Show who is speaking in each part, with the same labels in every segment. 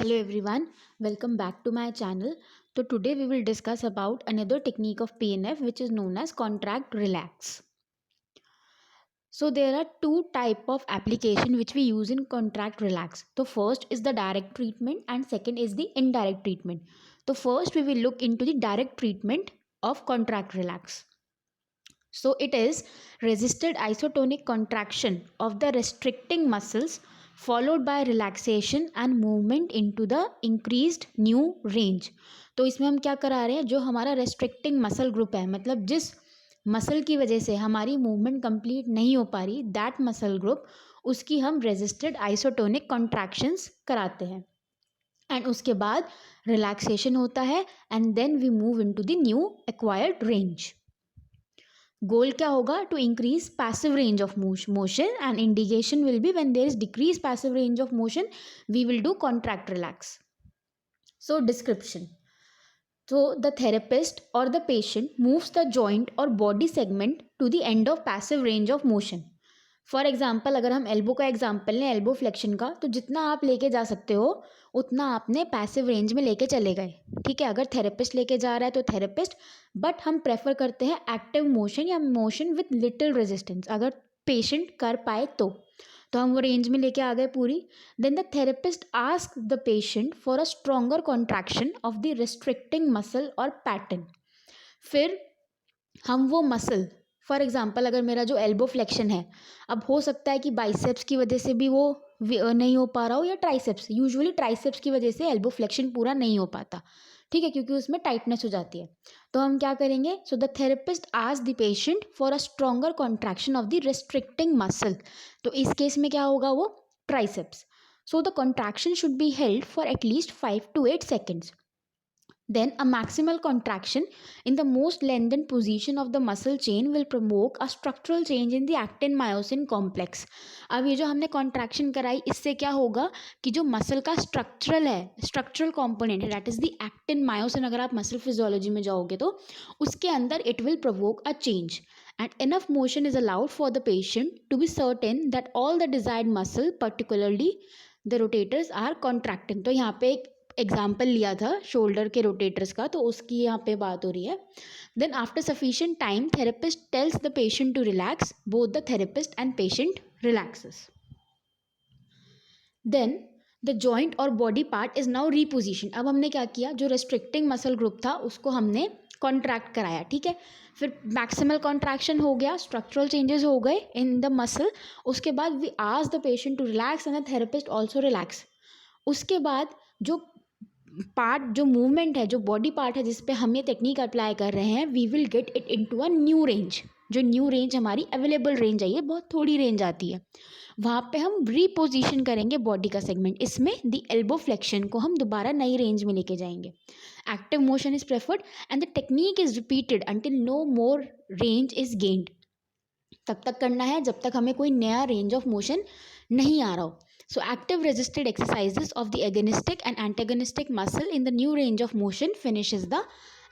Speaker 1: Hello everyone, welcome back to my channel. So today we will discuss about another technique of PNF which is known as contract relax. So there are two type of application which we use in contract relax. So first is the direct treatment and second is the indirect treatment. So first we will look into the direct treatment of contract relax. So it is resisted isotonic contraction of the restricting muscles followed by relaxation and movement into the increased new range. तो इसमें हम क्या करा रहे हैं, जो हमारा restricting muscle group है, मतलब जिस मसल की वजह से हमारी मूवमेंट कंप्लीट नहीं हो पा रही, दैट मसल ग्रुप, उसकी हम रेजिस्टेड आइसोटोनिक कॉन्ट्रैक्शंस कराते हैं एंड उसके बाद रिलैक्सेशन होता है and then we move into the new acquired range. Goal क्या होगा? To increase passive range of motion and indication will be when there is decrease passive range of motion we will do contract relax. So description. So the therapist or the patient moves the joint or body segment to the end of passive range of motion. For example अगर हम elbow का example लें, elbow flexion का, तो जितना आप लेके जा सकते हो उतना आपने पैसिव रेंज में लेके चले गए. ठीक है, अगर थेरेपिस्ट लेके जा रहा है तो थेरेपिस्ट, बट हम प्रेफर करते हैं एक्टिव मोशन या मोशन विथ लिटिल रेजिस्टेंस, अगर पेशेंट कर पाए तो हम वो रेंज में लेके आ गए पूरी. Then the therapist ask the patient for a stronger contraction of the restricting muscle और पैटर्न. फिर हम वो मसल, फॉर एग्जाम्पल अगर मेरा जो एल्बो फ्लेक्शन है, अब हो सकता है कि बाइसेप्स की वजह से भी वो नहीं हो पा रहा हो या ट्राइसेप्स, यूजुअली ट्राइसेप्स की वजह से एल्बो फ्लेक्शन पूरा नहीं हो पाता. ठीक है, क्योंकि उसमें टाइटनेस हो जाती है. तो हम क्या करेंगे? So the therapist ask the patient for a stronger contraction of the restricting muscle. तो इस केस में क्या होगा? वो triceps. So the contraction should be held for at least 5 to 8 seconds. Then a maximal contraction in the most lengthened position of the muscle chain will provoke a structural change in the actin myosin complex. अब ये जो हमने contraction कराई, इससे क्या होगा कि जो मसल का स्ट्रक्चरल कॉम्पोनेंट है, that is the actin myosin, अगर आप मसल फिजियोलॉजी में जाओगे तो उसके अंदर it will provoke a change and enough motion is allowed for the patient to be certain that all the desired muscle, particularly the rotators, are contracting. तो यहाँ पे एक एग्जाम्पल लिया था शोल्डर के रोटेटर्स का, तो उसकी यहाँ पे बात हो रही है. Then after sufficient time therapist tells the patient to relax, both the therapist and patient relaxes. Then the joint or body part is now reposition. अब हमने क्या किया? जो रेस्ट्रिक्टिंग मसल ग्रुप था उसको हमने कॉन्ट्रैक्ट कराया. ठीक है, फिर मैक्सिमल कॉन्ट्रैक्शन हो गया, स्ट्रक्चरल चेंजेस हो गए इन द मसल. उसके बाद we ask the patient to relax and the therapist also relax. उसके बाद जो पार्ट, जो मूवमेंट है, जो बॉडी पार्ट है जिस पे हम ये टेक्निक अप्लाई कर रहे हैं, we will get it into a new range. जो न्यू रेंज हमारी अवेलेबल रेंज है, ये बहुत थोड़ी रेंज आती है, वहाँ पे हम रीपोजिशन करेंगे बॉडी का सेगमेंट. इसमें द एल्बो फ्लेक्शन को हम दोबारा नई रेंज में लेके जाएंगे. Active motion is preferred and the technique is repeated until no more range is gained. तब तक करना है जब तक हमें कोई नया रेंज ऑफ मोशन नहीं आ रहा हो. So active resisted exercises of the agonistic and antagonistic muscle in the new range of motion finishes the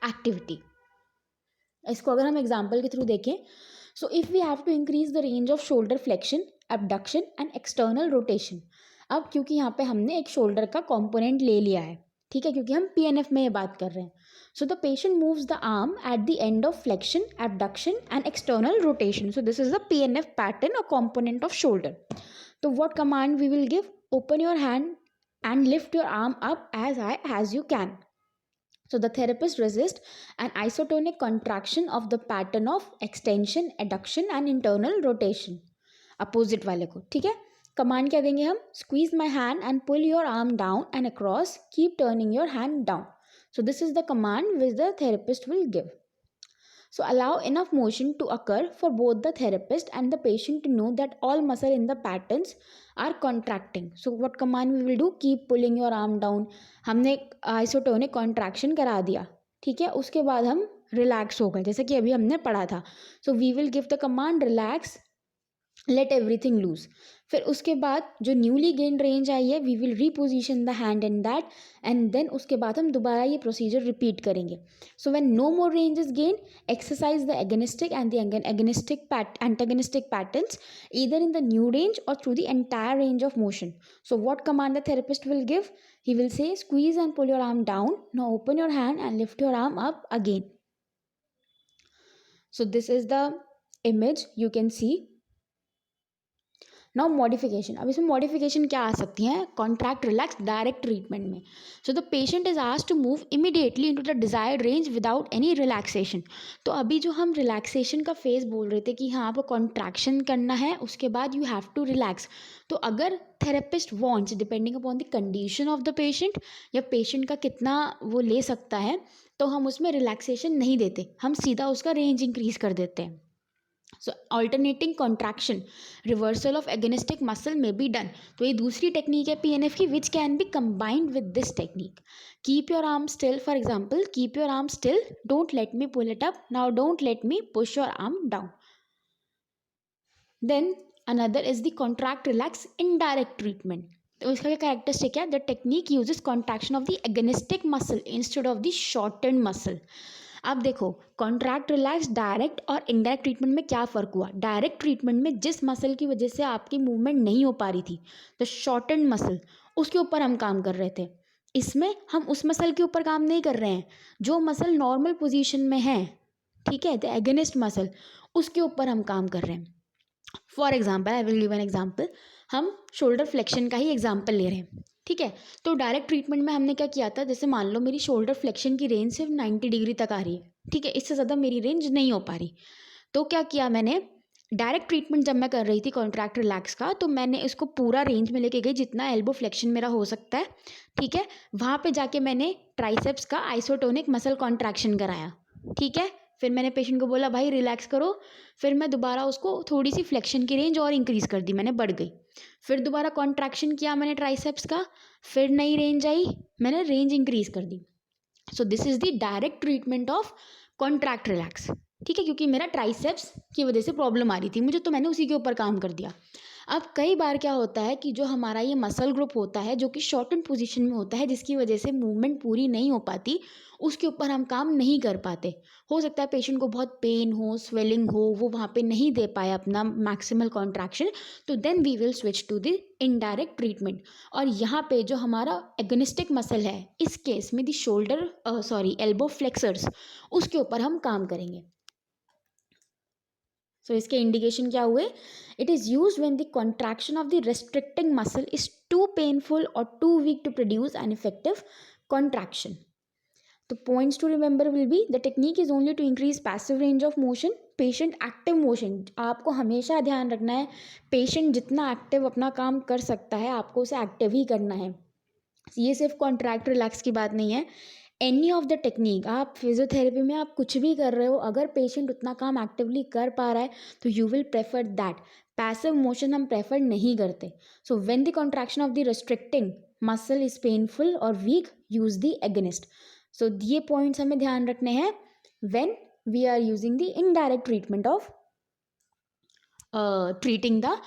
Speaker 1: activity. इसको अगर हम एग्जाम्पल के थ्रू देखें, so if we have to increase the range of shoulder flexion, abduction and external rotation. अब क्योंकि यहाँ पे हमने एक शोल्डर का कंपोनेंट ले लिया है, ठीक है, क्योंकि हम PNF में ये बात कर रहे हैं. So the patient moves the arm at the end of flexion, abduction and external rotation. So this is the PNF pattern or component of shoulder. So what command we will give? Open your hand and lift your arm up as high as you can. So the therapist resists an isotonic contraction of the pattern of extension, adduction and internal rotation. Opposite वाले को, ठीक है. Command क्या देंगे हम? Squeeze my hand and pull your arm down and across. Keep turning your hand down. So this is the command which the therapist will give. So allow enough motion to occur for both the therapist and the patient to know that all muscle in the patterns are contracting. So what command we will do? Keep pulling your arm down. हमने isotonic contraction करा दिया, ठीक है. उसके बाद हम relax हो गए, जैसे कि अभी हमने पढ़ा था. So we will give the command relax let everything loose. फिर उसके बाद जो न्यूली गेन्ड रेंज आई है, we will reposition the hand in that, and then उसके बाद हम दोबारा ये प्रोसीजर रिपीट करेंगे. So when no more range is gain, exercise the agonistic and the antagonistic patterns either in the new range or through the entire range of motion. So what command the therapist will give? He will say, squeeze and pull your arm down, now open your hand and lift your arm up again. So this is the image you can see. Now modification. अब इसमें modification क्या आ सकती हैं? Contract relax direct treatment में. So the patient is asked to move immediately into the desired range without any relaxation. तो अभी जो हम रिलैक्सेशन का फेज बोल रहे थे कि हाँ आपको कॉन्ट्रैक्शन करना है, उसके बाद यू हैव टू रिलैक्स. तो अगर therapist wants, depending upon the condition of the patient या पेशेंट का कितना वो ले सकता है, तो हम उसमें रिलैक्सेशन नहीं देते, हम सीधा उसका रेंज इंक्रीज कर देते हैं. So alternating contraction, reversal of agonistic muscle में बी डन. तो ये दूसरी टेक्निक है पीएनएफ की, which can be combined with this technique. Keep your arm still, for example, keep your arm still, don't let me pull it up, now don't let me push your arm down. Then another is the contract relax indirect treatment. तो इसका क्या characteristic है? The technique uses contraction of the agonistic muscle instead of the shortened muscle. अब देखो, contract relax direct और indirect treatment में क्या फ़र्क हुआ? डायरेक्ट ट्रीटमेंट में जिस मसल की वजह से आपकी मूवमेंट नहीं हो पा रही थी, द शॉर्टेंड मसल, उसके ऊपर हम काम कर रहे थे. इसमें हम उस मसल के ऊपर काम नहीं कर रहे हैं जो मसल नॉर्मल पोजीशन में है, ठीक है, द एगोनिस्ट मसल, उसके ऊपर हम काम कर रहे हैं. For example, I will give an example. हम शोल्डर फ्लेक्शन का ही एग्जाम्पल ले रहे हैं, ठीक है. तो डायरेक्ट ट्रीटमेंट में हमने क्या किया था? जैसे मान लो मेरी शोल्डर फ्लेक्शन की रेंज सिर्फ 90 डिग्री तक आ रही है, ठीक है, इससे ज़्यादा मेरी रेंज नहीं हो पा रही. तो क्या किया मैंने? डायरेक्ट ट्रीटमेंट जब मैं कर रही थी कॉन्ट्रैक्ट रिलैक्स का, तो मैंने इसको पूरा रेंज में लेके गई जितना एल्बो फ्लेक्शन मेरा हो सकता है, ठीक है. वहाँ पे जाके मैंने ट्राइसेप्स का आइसोटोनिक मसल कॉन्ट्रैक्शन कराया, ठीक है. फिर मैंने पेशेंट को बोला भाई रिलैक्स करो. फिर मैं दोबारा उसको थोड़ी सी फ्लेक्शन की रेंज और इंक्रीज़ कर दी, मैंने बढ़ गई. फिर दोबारा कॉन्ट्रैक्शन किया मैंने ट्राइसेप्स का, फिर नई रेंज आई, मैंने रेंज इंक्रीज़ कर दी. So this is the direct treatment of contract relax, ठीक है, क्योंकि मेरा ट्राइसेप्स की वजह से प्रॉब्लम आ रही थी मुझे, तो मैंने उसी के ऊपर काम कर दिया. अब कई बार क्या होता है कि जो हमारा ये मसल ग्रुप होता है जो कि शॉर्टन पोजीशन में होता है, जिसकी वजह से मूवमेंट पूरी नहीं हो पाती, उसके ऊपर हम काम नहीं कर पाते. हो सकता है पेशेंट को बहुत पेन हो, स्वेलिंग हो, वो वहाँ पे नहीं दे पाए अपना मैक्सिमल कॉन्ट्रैक्शन, तो then we will switch to the indirect treatment. और यहाँ पे जो हमारा एगोनिस्टिक मसल है, इस केस में द शोल्डर एल्बो फ्लेक्सर्स, उसके ऊपर हम काम करेंगे. सो इसके इंडिकेशन क्या हुए? It is use when the contraction of the restricting muscle is too painful or too weak to produce an effective contraction. तो points to remember will be, the technique is only to increase passive range of motion, patient active motion. आपको हमेशा ध्यान रखना है, patient जितना active अपना काम कर सकता है आपको उसे एक्टिव ही करना है. ये सिर्फ कॉन्ट्रैक्ट रिलैक्स की बात नहीं है, एनी ऑफ द टेक्निक, आप फिजियोथेरेपी में आप कुछ भी कर रहे हो, अगर पेशेंट उतना काम एक्टिवली कर पा रहा है तो you will prefer that. Passive motion हम प्रेफर नहीं करते. So when the contraction of the restricting muscle is painful और weak, use the agonist. So ये पॉइंट्स हमें ध्यान रखने हैं when we are using the indirect treatment of treating the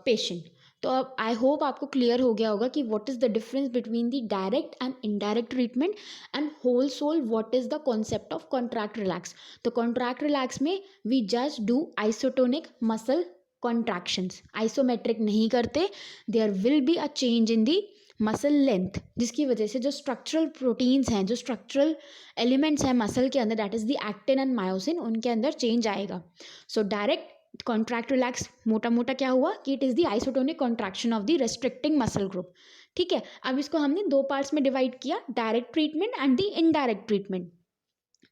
Speaker 1: patient. तो अब आई होप आपको क्लियर हो गया होगा कि what is the difference between the direct and indirect treatment, and whole sole what is the concept of contract relax. तो contract relax में we just do isotonic muscle contractions, isometric नहीं करते. There will be a change in the muscle length, जिसकी वजह से जो structural proteins हैं, जो स्ट्रक्चरल एलिमेंट्स हैं मसल के अंदर, that is the actin and myosin, उनके अंदर चेंज आएगा. सो डायरेक्ट कॉन्ट्रैक्ट रिलैक्स मोटा मोटा क्या हुआ कि it is the isotonic contraction of the restricting muscle group, ठीक है. अब इसको हमने दो पार्ट्स में डिवाइड किया, direct treatment and the indirect treatment.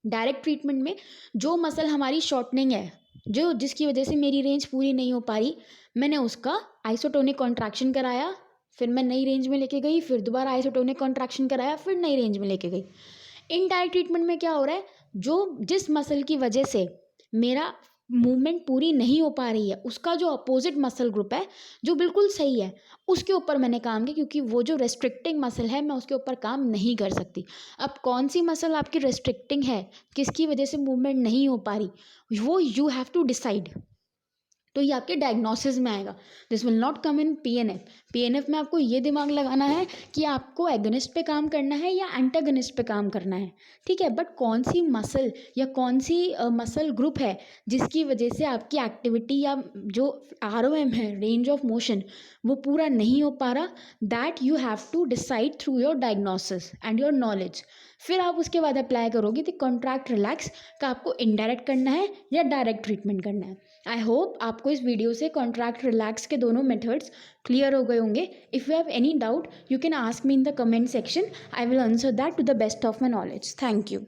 Speaker 1: Direct treatment में जो मसल हमारी शॉर्टनिंग है, जो जिसकी वजह से मेरी रेंज पूरी नहीं हो पा रही, मैंने उसका आइसोटोनिक कॉन्ट्रैक्शन कराया, फिर मैं नई रेंज में लेके गई, फिर दोबारा आइसोटोनिक कॉन्ट्रैक्शन कराया, फिर नई रेंज में लेके गई. इनडायरेक्ट ट्रीटमेंट में क्या हो रहा है? जो जिस मसल की वजह से मेरा मूवमेंट पूरी नहीं हो पा रही है, उसका जो अपोजिट मसल ग्रुप है जो बिल्कुल सही है, उसके ऊपर मैंने काम किया, क्योंकि वो जो रेस्ट्रिक्टिंग मसल है मैं उसके ऊपर काम नहीं कर सकती. अब कौन सी मसल आपकी रेस्ट्रिक्टिंग है, किसकी वजह से मूवमेंट नहीं हो पा रही, वो यू हैव टू डिसाइड. तो ये आपके डायग्नोसिस में आएगा. This will not come in PNF. PNF में आपको ये दिमाग लगाना है कि आपको एगोनिस्ट पे काम करना है या एंटागोनिस्ट पे काम करना है, ठीक है. बट कौन सी मसल या कौन सी मसल ग्रुप है जिसकी वजह से आपकी एक्टिविटी या जो ROM है, रेंज ऑफ मोशन, वो पूरा नहीं हो पा रहा, that you have to decide through your diagnosis and your knowledge. फिर आप उसके बाद अप्लाई करोगे कि कॉन्ट्रैक्ट रिलैक्स का आपको इनडायरेक्ट करना है या डायरेक्ट ट्रीटमेंट करना है. आई होप आपको इस वीडियो से कॉन्ट्रैक्ट रिलैक्स के दोनों मेथड्स क्लियर हो गए होंगे. If you have any doubt you can ask me in the comment section. I will answer that to the best of my knowledge. Thank you.